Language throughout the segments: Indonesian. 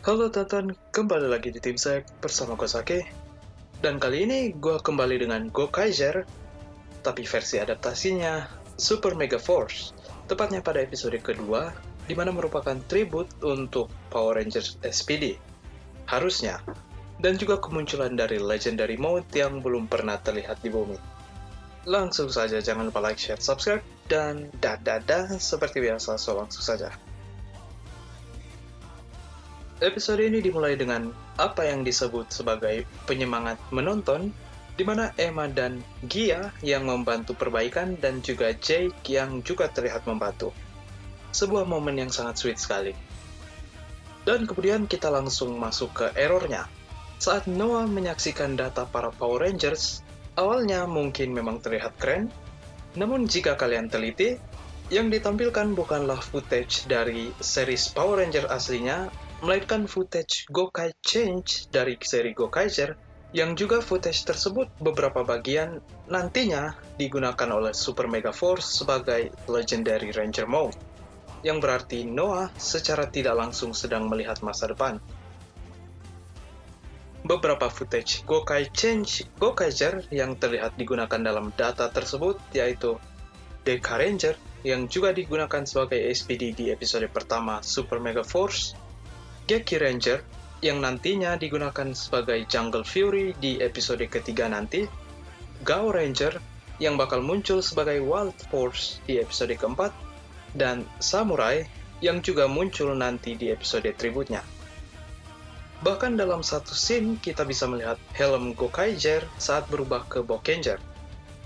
Halo Tonton, kembali lagi di Tim Sek bersama Kosake. Dan kali ini gue kembali dengan Gokaiger, tapi versi adaptasinya Super Mega Force, tepatnya pada episode kedua, di mana merupakan tribut untuk Power Rangers SPD. Harusnya, dan juga kemunculan dari Legendary Mode yang belum pernah terlihat di bumi. Langsung saja, jangan lupa like, share, subscribe, dan dadah seperti biasa, so langsung saja. Episode ini dimulai dengan apa yang disebut sebagai penyemangat menonton, di mana Emma dan Gia yang membantu perbaikan dan juga Jake yang juga terlihat membantu. Sebuah momen yang sangat sweet sekali. Dan kemudian kita langsung masuk ke errornya. Saat Noah menyaksikan data para Power Rangers, awalnya mungkin memang terlihat keren, namun jika kalian teliti, yang ditampilkan bukanlah footage dari series Power Ranger aslinya, melainkan footage Gokai Change dari seri Gokaiger, yang juga footage tersebut beberapa bagian nantinya digunakan oleh Super Mega Force sebagai Legendary Ranger Mode, yang berarti Noah secara tidak langsung sedang melihat masa depan. Beberapa footage Gokai Change Gokaiger yang terlihat digunakan dalam data tersebut yaitu Deka Ranger yang juga digunakan sebagai SPD di episode pertama Super Mega Force, Geki Ranger yang nantinya digunakan sebagai Jungle Fury di episode ketiga nanti, Gao Ranger yang bakal muncul sebagai Wild Force di episode keempat, dan Samurai yang juga muncul nanti di episode tributnya. Bahkan dalam satu scene kita bisa melihat helm Gokaiger saat berubah ke Bokenger,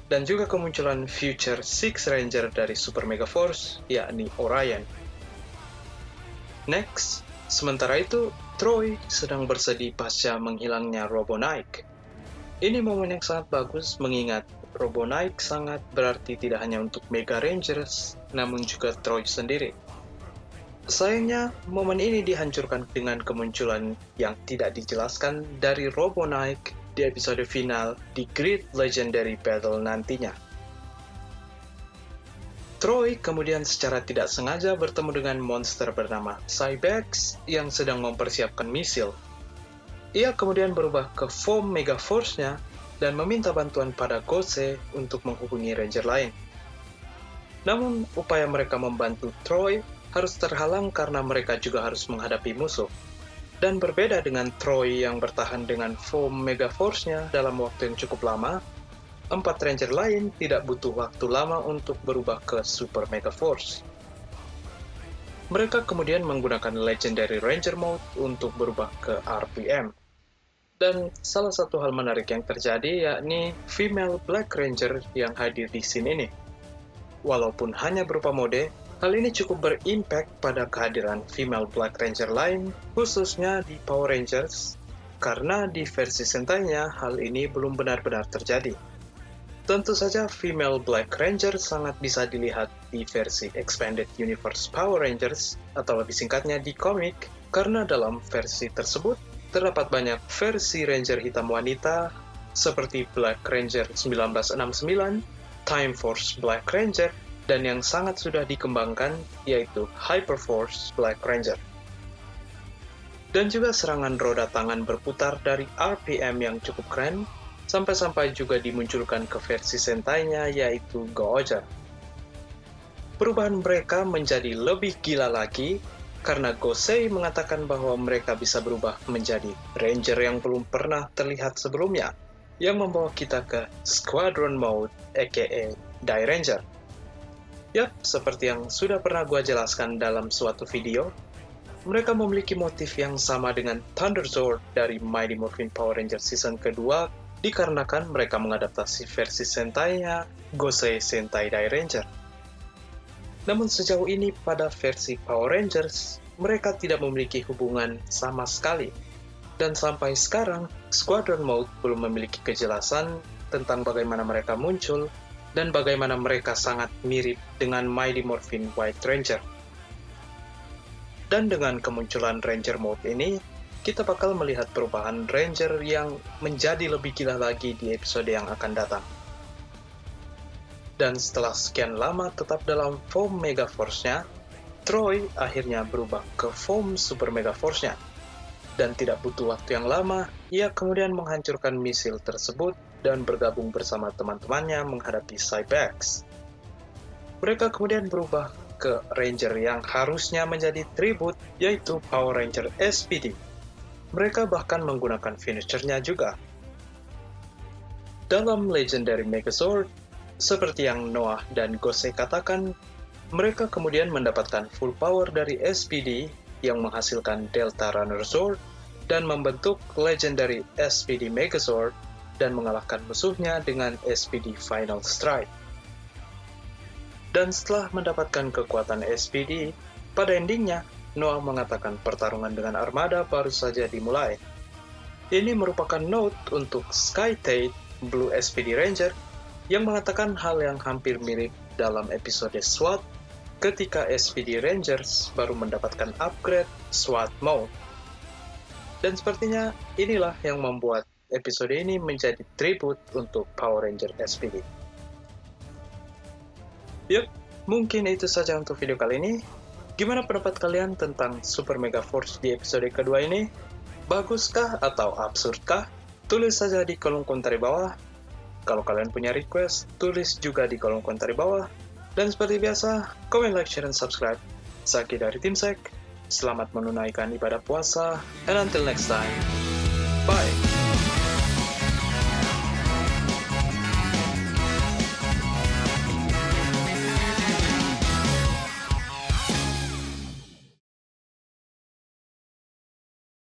dan juga kemunculan Future Six Ranger dari Super Mega Force, yakni Orion. Next, sementara itu, Troy sedang bersedih pasca menghilangnya Robonike. Ini momen yang sangat bagus mengingat Robonike sangat berarti tidak hanya untuk Mega Rangers, namun juga Troy sendiri. Sayangnya, momen ini dihancurkan dengan kemunculan yang tidak dijelaskan dari Robonike di episode final di Great Legendary Battle nantinya. Troy kemudian secara tidak sengaja bertemu dengan monster bernama Cybex yang sedang mempersiapkan misil. Ia kemudian berubah ke Foam Mega Force-nya dan meminta bantuan pada Gose untuk menghubungi Ranger lain. Namun, upaya mereka membantu Troy harus terhalang karena mereka juga harus menghadapi musuh. Dan berbeda dengan Troy yang bertahan dengan Foam Mega Force-nya dalam waktu yang cukup lama, 4 Ranger lain tidak butuh waktu lama untuk berubah ke Super Mega Force. Mereka kemudian menggunakan Legendary Ranger Mode untuk berubah ke RPM. Dan salah satu hal menarik yang terjadi yakni Female Black Ranger yang hadir di scene ini. Walaupun hanya berupa mode, hal ini cukup berimpact pada kehadiran Female Black Ranger lain, khususnya di Power Rangers, karena di versi Sentai-nya hal ini belum benar-benar terjadi. Tentu saja Female Black Ranger sangat bisa dilihat di versi Expanded Universe Power Rangers, atau lebih singkatnya di komik, karena dalam versi tersebut terdapat banyak versi Ranger hitam wanita, seperti Black Ranger 1969, Time Force Black Ranger, dan yang sangat sudah dikembangkan yaitu Hyperforce Black Ranger. Dan juga serangan roda tangan berputar dari RPM yang cukup keren, sampai-sampai juga dimunculkan ke versi Sentai-nya yaitu Goja. Perubahan mereka menjadi lebih gila lagi karena Gosei mengatakan bahwa mereka bisa berubah menjadi Ranger yang belum pernah terlihat sebelumnya, yang membawa kita ke Squadron Mode aka Die Ranger. Yap, seperti yang sudah pernah gua jelaskan dalam suatu video, mereka memiliki motif yang sama dengan Thunder Zord dari Mighty Morphin Power Rangers season kedua, dikarenakan mereka mengadaptasi versi Sentai-nya Gosei Sentai Die Ranger. Namun sejauh ini pada versi Power Rangers, mereka tidak memiliki hubungan sama sekali. Dan sampai sekarang, Squadron Mode belum memiliki kejelasan tentang bagaimana mereka muncul dan bagaimana mereka sangat mirip dengan Mighty Morphin White Ranger. Dan dengan kemunculan Ranger Mode ini, kita bakal melihat perubahan Ranger yang menjadi lebih gila lagi di episode yang akan datang. Dan setelah sekian lama tetap dalam Foam Mega Force-nya, Troy akhirnya berubah ke Foam Super Mega Force-nya. Dan tidak butuh waktu yang lama, ia kemudian menghancurkan misil tersebut dan bergabung bersama teman-temannya menghadapi Cybex. Mereka kemudian berubah ke Ranger yang harusnya menjadi tribut, yaitu Power Ranger SPD. Mereka bahkan menggunakan finisher-nya juga. Dalam Legendary Megazord, seperti yang Noah dan Gosei katakan, mereka kemudian mendapatkan full power dari SPD yang menghasilkan Delta Runner Zord dan membentuk Legendary SPD Megazord dan mengalahkan musuhnya dengan SPD Final Strike. Dan setelah mendapatkan kekuatan SPD, pada endingnya, Noah mengatakan pertarungan dengan Armada baru saja dimulai. Ini merupakan note untuk Sky Tate, Blue SPD Ranger, yang mengatakan hal yang hampir mirip dalam episode SWAT ketika SPD Rangers baru mendapatkan upgrade SWAT Mode. Dan sepertinya inilah yang membuat episode ini menjadi tribute untuk Power Ranger SPD. Yuk, mungkin itu saja untuk video kali ini. Gimana pendapat kalian tentang Super Mega Force di episode kedua ini? Baguskah atau absurdkah? Tulis saja di kolom komentar di bawah. Kalau kalian punya request, tulis juga di kolom komentar di bawah. Dan seperti biasa, komen, like, share, dan subscribe. Zaki dari Tim Sek, selamat menunaikan ibadah puasa, and until next time, bye!